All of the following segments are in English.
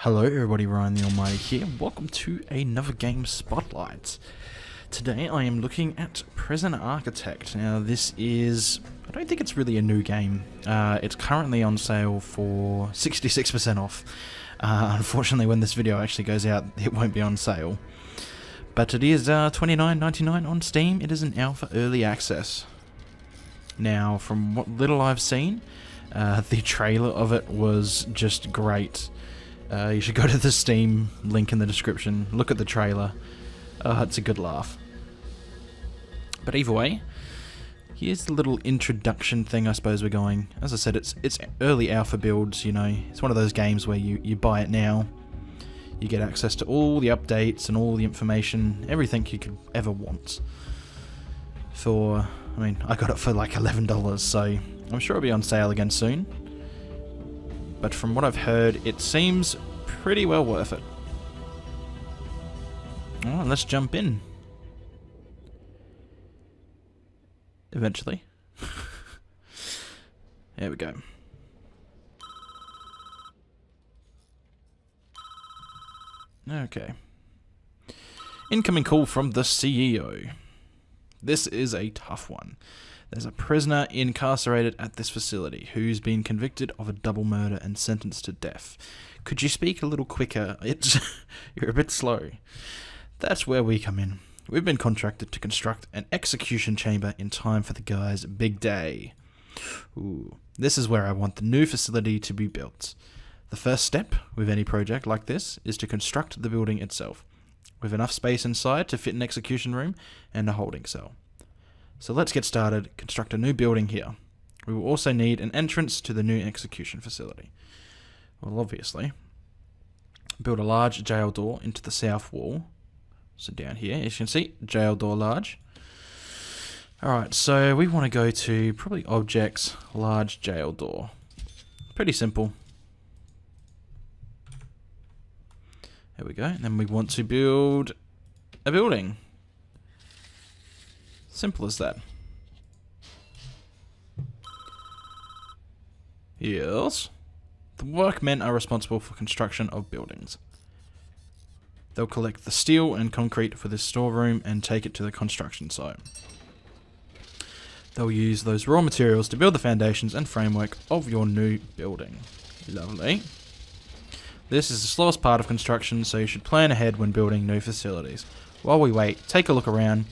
Hello everybody, Ryan the Almighty here. Welcome to another game spotlight. Today I am looking at Prison Architect. Now this is, I don't think it's really a new game. It's currently on sale for 66% off. Unfortunately when this video actually goes out it won't be on sale. But it is $29.99 on Steam. It is an alpha early access. Now from what little I've seen, the trailer of it was just great. You should go to the Steam link in the description, look at the trailer. It's a good laugh. But either way, here's the little introduction thing I suppose we're going. As I said, it's early alpha builds, you know. It's one of those games where you buy it now, you get access to all the updates and all the information, everything you could ever want. For, I mean, I got it for like $11, so I'm sure it'll be on sale again soon. But from what I've heard, it seems pretty well worth it. Alright, let's jump in. Eventually. There we go. Okay. Incoming call from the CEO. This is a tough one. There's a prisoner incarcerated at this facility who's been convicted of a double murder and sentenced to death. Could you speak a little quicker? You're a bit slow. That's where we come in. We've been contracted to construct an execution chamber in time for the guy's big day. Ooh, this is where I want the new facility to be built. The first step with any project like this is to construct the building itself, with enough space inside to fit an execution room and a holding cell. So let's get started, construct a new building here. We will also need an entrance to the new execution facility. Well, obviously, build a large jail door into the south wall. So down here, as you can see, jail door large. Alright, so we want to go to probably objects, large jail door. Pretty simple. There we go. And then we want to build a building. Simple as that. Yes. The workmen are responsible for construction of buildings. They'll collect the steel and concrete for this storeroom and take it to the construction site. They'll use those raw materials to build the foundations and framework of your new building. Lovely. This is the slowest part of construction, so you should plan ahead when building new facilities. While we wait, take a look around.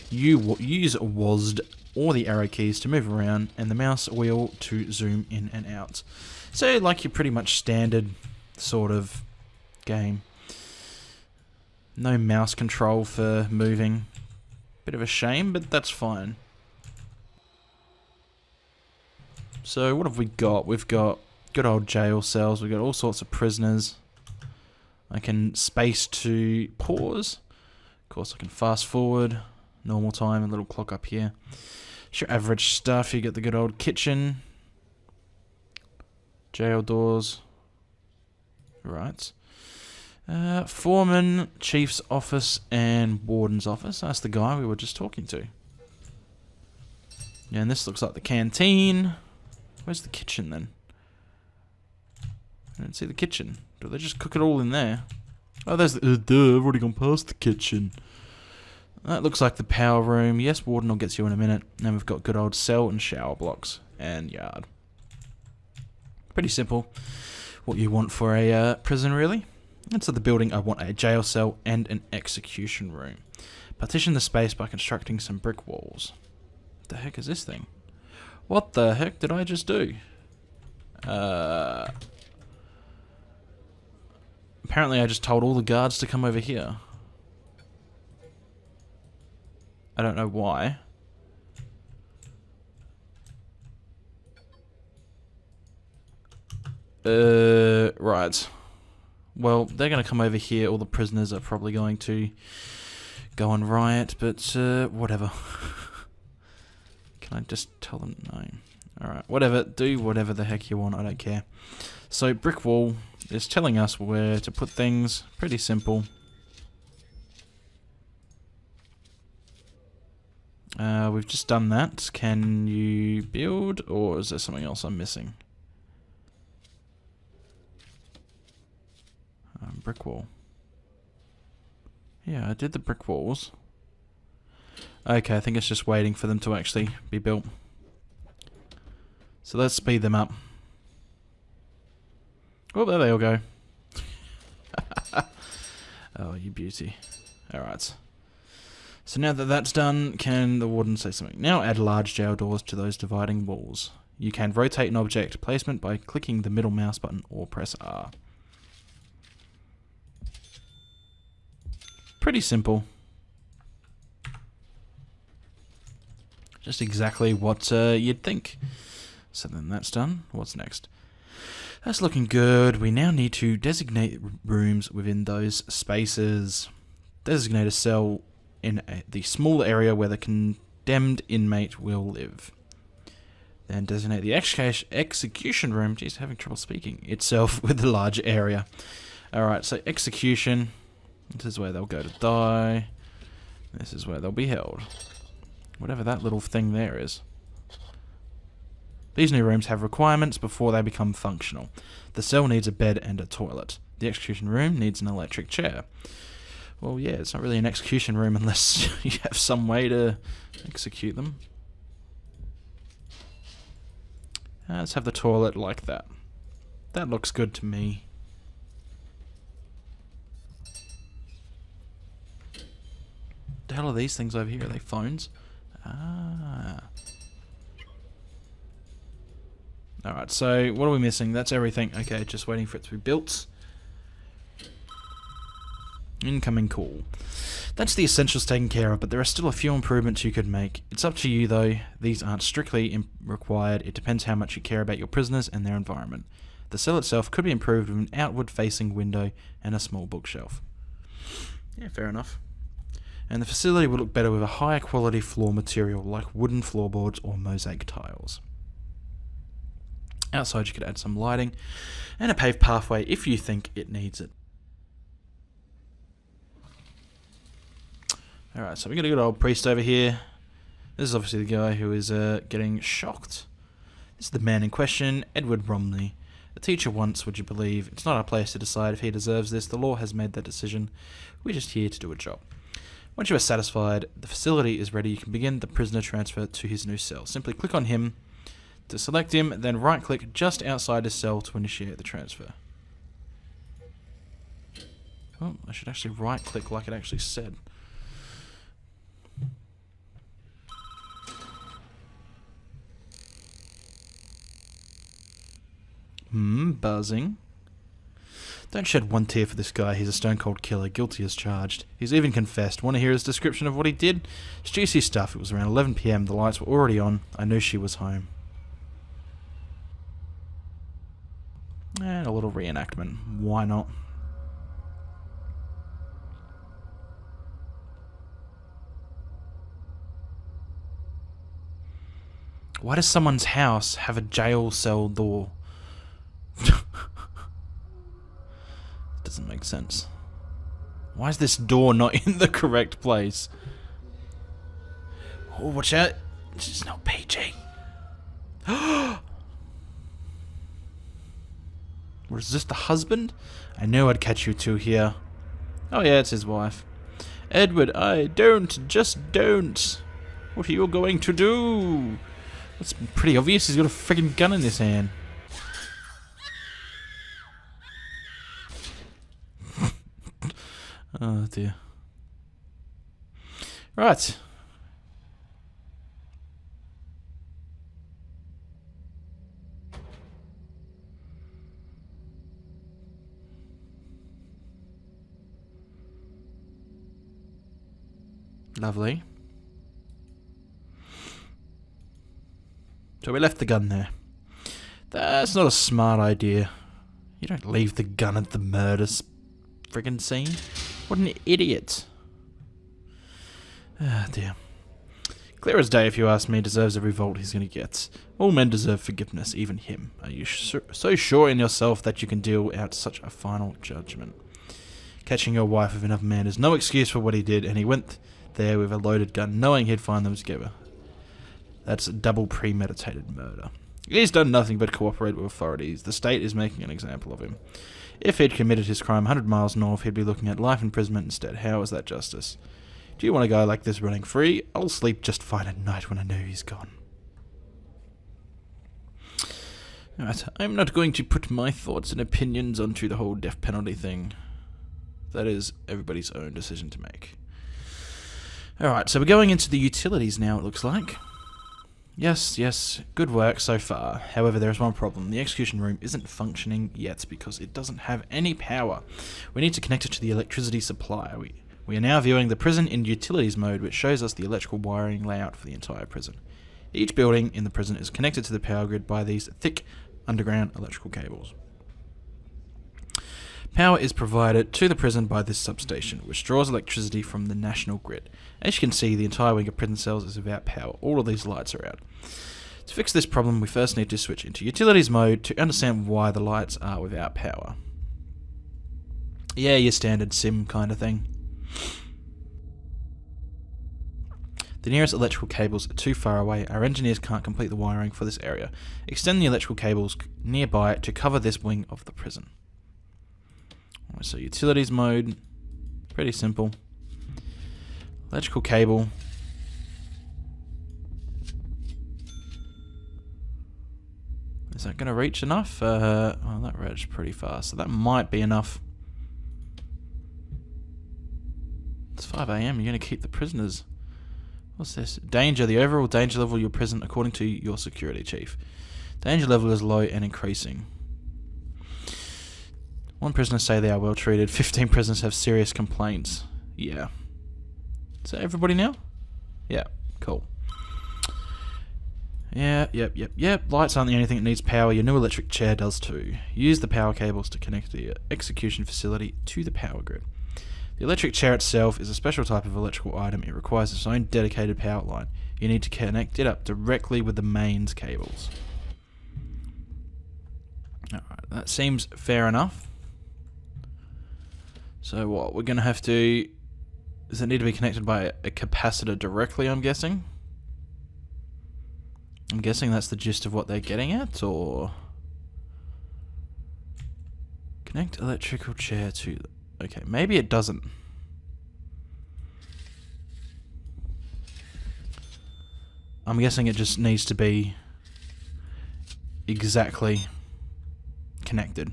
You use WASD or the arrow keys to move around and the mouse wheel to zoom in and out. So like your pretty much standard sort of game. No mouse control for moving. Bit of a shame, but that's fine. So what have we got? We've got good old jail cells. We've got all sorts of prisoners. I can space to pause. Of course I can fast forward. Normal time, a little clock up here. It's your average stuff. You get the good old kitchen. Jail doors. Right. Foreman, chief's office, and warden's office. That's the guy we were just talking to. Yeah, and this looks like the canteen. Where's the kitchen then? I don't see the kitchen. Do they just cook it all in there? Oh, there's the... duh, I've already gone past the kitchen. That looks like the power room. Yes, warden will get you in a minute. And we've got good old cell and shower blocks. And yard. Pretty simple. What you want for a prison, really. Inside the building, I want a jail cell and an execution room. Partition the space by constructing some brick walls. What the heck is this thing? What the heck did I just do? Apparently I just told all the guards to come over here. I don't know why. Right. Well, they're going to come over here. All the prisoners are probably going to go on riot, but whatever. Can I just tell them no? Alright, whatever. Do whatever the heck you want. I don't care. So, brick wall is telling us where to put things. Pretty simple. We've just done that. Can you build, or is there something else I'm missing? brick wall. Yeah, I did the brick walls. Okay, I think it's just waiting for them to actually be built. So let's speed them up. Oh, there they all go. Oh, you beauty. Alright. So now that that's done, can the warden say something? Now add large jail doors to those dividing walls. You can rotate an object placement by clicking the middle mouse button or press R. Pretty simple. Just exactly what you'd think. So then that's done. What's next? That's looking good. We now need to designate rooms within those spaces. Designate a cell in the small area where the condemned inmate will live. Then designate the execution room, geez, having trouble speaking, itself with the large area. Alright, so execution. This is where they'll go to die. This is where they'll be held. Whatever that little thing there is. These new rooms have requirements before they become functional. The cell needs a bed and a toilet. The execution room needs an electric chair. Well, yeah, it's not really an execution room unless you have some way to execute them. Let's have the toilet like that. That looks good to me. The hell are these things over here? Are they phones? Ah. Alright, so what are we missing? That's everything. Okay, just waiting for it to be built. Incoming call. That's the essentials taken care of, but there are still a few improvements you could make. It's up to you though. These aren't strictly required. It depends how much you care about your prisoners and their environment. The cell itself could be improved with an outward facing window and a small bookshelf. Yeah, fair enough. And the facility would look better with a higher quality floor material like wooden floorboards or mosaic tiles. Outside you could add some lighting and a paved pathway if you think it needs it. Alright, so we got a good old priest over here. This is obviously the guy who is getting shocked. This is the man in question, Edward Romney. The teacher once, would you believe? It's not our place to decide if he deserves this. The law has made that decision. We're just here to do a job. Once you are satisfied, the facility is ready. You can begin the prisoner transfer to his new cell. Simply click on him to select him, then right-click just outside his cell to initiate the transfer. Oh, I should actually right-click like it actually said. Buzzing. Don't shed one tear for this guy. He's a stone-cold killer, guilty as charged. He's even confessed. Want to hear his description of what he did? It's juicy stuff. It was around 11 PM. The lights were already on. I knew she was home. And a little reenactment. Why not? Why does someone's house have a jail cell door? Doesn't make sense. Why is this door not in the correct place? Oh, watch out. This is not PG. Was this the husband? I knew I'd catch you two here. Oh yeah, it's his wife. Edward, just don't. What are you going to do? That's pretty obvious. He's got a friggin' gun in his hand. Oh dear. Right. Lovely. So we left the gun there. That's not a smart idea. You don't leave the gun at the murder friggin' scene. What an idiot. Ah, dear. Clear as day, if you ask me, deserves every volt he's going to get. All men deserve forgiveness, even him. Are you so sure in yourself that you can deal out such a final judgment? Catching your wife with another man is no excuse for what he did, and he went there with a loaded gun, knowing he'd find them together. That's a double premeditated murder. He's done nothing but cooperate with authorities. The state is making an example of him. If he'd committed his crime 100 miles north, he'd be looking at life imprisonment instead. How is that justice? Do you want a guy like this running free? I'll sleep just fine at night when I know he's gone. Alright, I'm not going to put my thoughts and opinions onto the whole death penalty thing. That is everybody's own decision to make. Alright, so we're going into the utilities now, it looks like. Yes, good work so far. However, there is one problem. The execution room isn't functioning yet because it doesn't have any power. We need to connect it to the electricity supply. We are now viewing the prison in utilities mode, which shows us the electrical wiring layout for the entire prison. Each building in the prison is connected to the power grid by these thick underground electrical cables. Power is provided to the prison by this substation, which draws electricity from the national grid. As you can see, the entire wing of prison cells is without power. All of these lights are out. To fix this problem, we first need to switch into utilities mode to understand why the lights are without power. Yeah, your standard sim kind of thing. The nearest electrical cables are too far away. Our engineers can't complete the wiring for this area. Extend the electrical cables nearby to cover this wing of the prison. So utilities mode, pretty simple. Electrical cable. Is that going to reach enough? Well, that reached pretty fast, so that might be enough. It's 5 AM, you're going to keep the prisoners. What's this? Danger. The overall danger level of your prison according to your security chief. Danger level is low and increasing. 1 prisoner say they are well treated. 15 prisoners have serious complaints. Yeah. Is that everybody now? Yeah. Cool. Yeah, yep. Lights aren't the only thing that needs power. Your new electric chair does too. Use the power cables to connect the execution facility to the power grid. The electric chair itself is a special type of electrical item. It requires its own dedicated power line. You need to connect it up directly with the mains cables. Alright, that seems fair enough. So what, we're going to have to... Does it need to be connected by a capacitor directly, I'm guessing? I'm guessing that's the gist of what they're getting at, or... Connect electrical chair to... Okay, maybe it doesn't. I'm guessing it just needs to be exactly connected.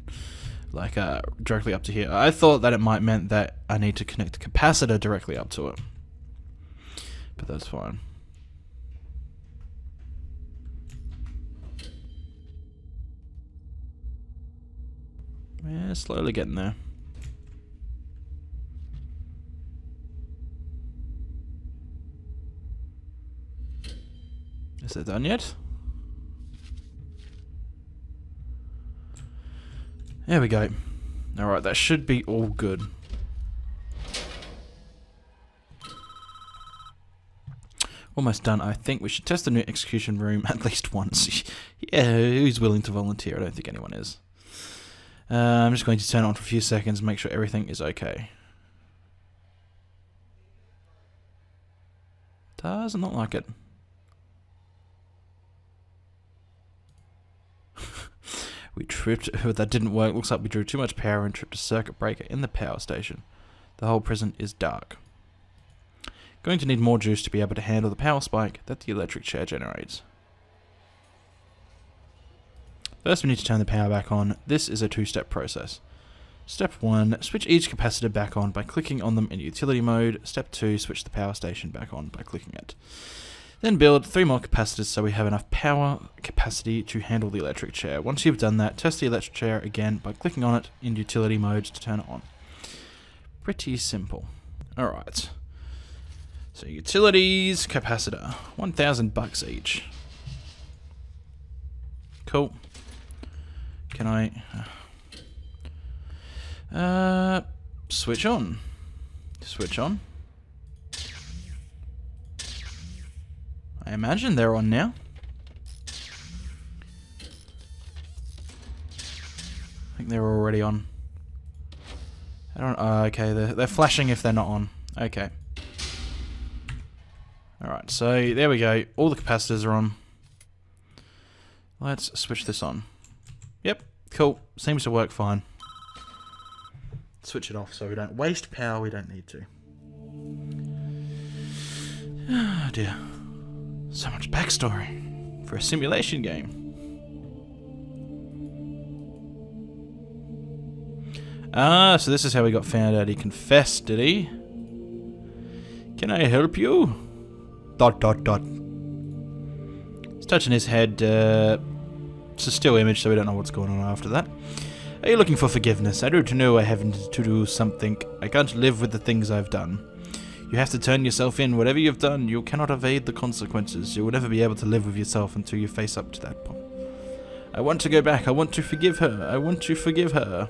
Like, directly up to here. I thought that it might meant that I need to connect the capacitor directly up to it. But that's fine. Yeah, slowly getting there. Is it done yet? There we go. Alright, that should be all good. Almost done. I think we should test the new execution room at least once. Yeah, who's willing to volunteer? I don't think anyone is. I'm just going to turn it on for a few seconds and make sure everything is okay. Doesn't look like it. We tripped, but that didn't work. Looks like we drew too much power and tripped a circuit breaker in the power station. The whole prison is dark. Going to need more juice to be able to handle the power spike that the electric chair generates. First we need to turn the power back on. This is a 2-step process. Step 1, switch each capacitor back on by clicking on them in utility mode. Step 2, switch the power station back on by clicking it. Then build 3 more capacitors so we have enough power capacity to handle the electric chair. Once you've done that, test the electric chair again by clicking on it in utility mode to turn it on. Pretty simple. Alright. So utilities, capacitor. $1,000 each. Cool. Can I... switch on. Switch on. I imagine they're on now. I think they're already on. I don't... okay, they're flashing if they're not on. Okay. Alright, so there we go. All the capacitors are on. Let's switch this on. Yep, cool. Seems to work fine. switch it off so we don't waste power we don't need to. Oh dear. So much backstory for a simulation game. Ah, so this is how he got found out. He confessed, did he? Can I help you? ... He's touching his head. It's a still image, so we don't know what's going on after that. Are you looking for forgiveness? I don't know I haven't to do something. I can't live with the things I've done. You have to turn yourself in. Whatever you've done, you cannot evade the consequences. You will never be able to live with yourself until you face up to that point. I want to go back. I want to forgive her. I want to forgive her.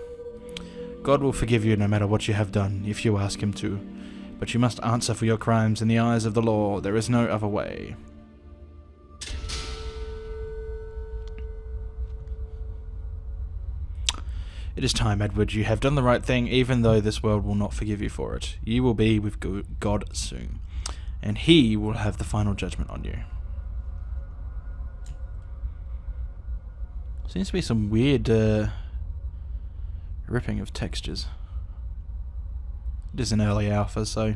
God will forgive you no matter what you have done, if you ask him to. But you must answer for your crimes in the eyes of the law. There is no other way. It is time, Edward. You have done the right thing, even though this world will not forgive you for it. You will be with God soon, and he will have the final judgment on you. Seems to be some weird ripping of textures. It is an early alpha, so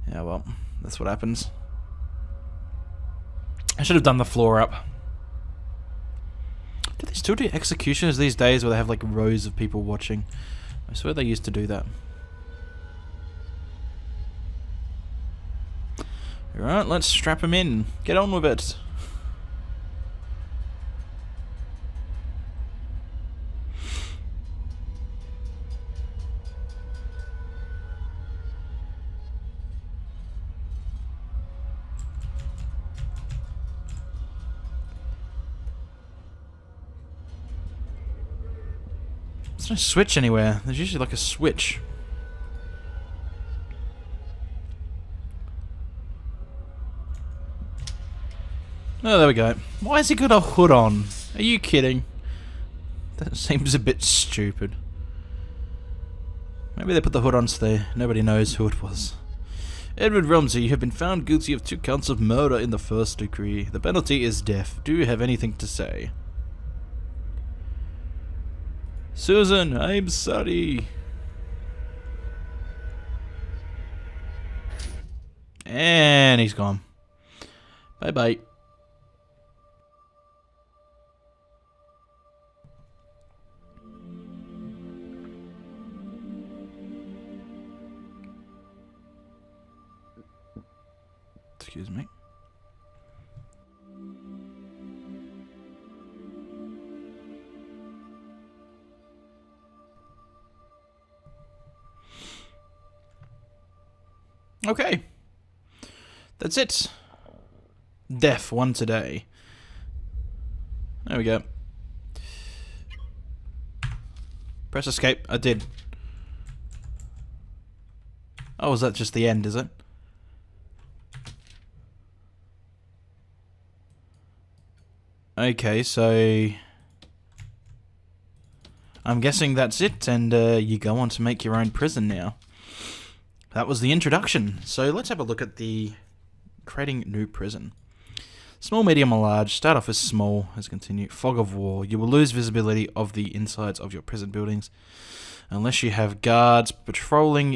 yeah, well, that's what happens. I should have done the floor up. Do they still do executions these days where they have like rows of people watching? I swear they used to do that. Alright, let's strap him in. Get on with it. There's no switch anywhere. There's usually like a switch. Oh, there we go. Why has he got a hood on? Are you kidding? That seems a bit stupid. Maybe they put the hood on so nobody knows who it was. Edward Rumsey, you have been found guilty of 2 counts of murder in the 1st degree. The penalty is death. Do you have anything to say? Susan, I'm sorry. And he's gone. Bye-bye. Excuse me. Okay. That's it. Death, one today. There we go. Press escape. I did. Oh, is that just the end, is it? Okay, so I'm guessing that's it, and you go on to make your own prison now. That was the introduction. So let's have a look at the creating new prison. Small, medium, or large. Start off as small. Let's continue. Fog of war. You will lose visibility of the insides of your prison buildings unless you have guards patrolling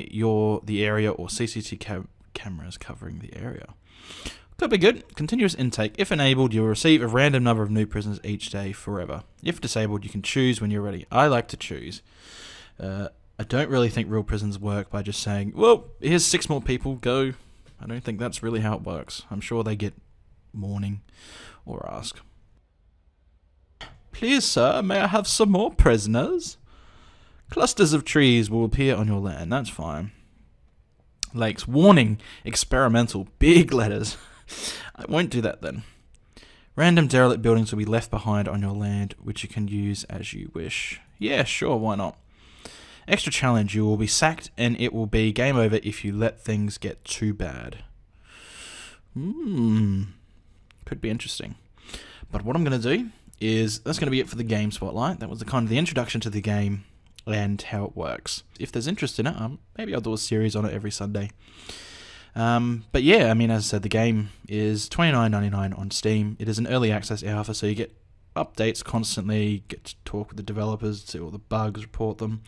the area or CCTV cameras covering the area. Could be good. Continuous intake. If enabled, you'll receive a random number of new prisoners each day forever. If disabled, you can choose when you're ready. I like to choose. I don't really think real prisons work by just saying, well, here's 6 more people, go. I don't think that's really how it works. I'm sure they get warning or ask. Please, sir, may I have some more prisoners? Clusters of trees will appear on your land. That's fine. Lakes. Warning. Experimental. Big letters. I won't do that then. Random derelict buildings will be left behind on your land, which you can use as you wish. Yeah, sure, why not? Extra challenge. You will be sacked and it will be game over if you let things get too bad. Could be interesting. But what I'm going to do is, that's going to be it for the game spotlight. That was the kind of the introduction to the game and how it works. If there's interest in it, maybe I'll do a series on it every Sunday. But yeah, I mean, as I said, the game is $29.99 on Steam. It is an early access alpha, so you get updates constantly, get to talk with the developers, see all the bugs, report them.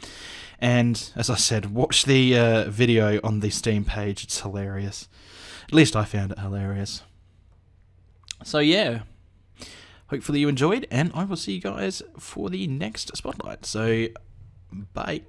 And as I said, watch the video on the Steam page. It's hilarious. At least I found it hilarious. So yeah, hopefully you enjoyed, and I will see you guys for the next Spotlight. So, bye.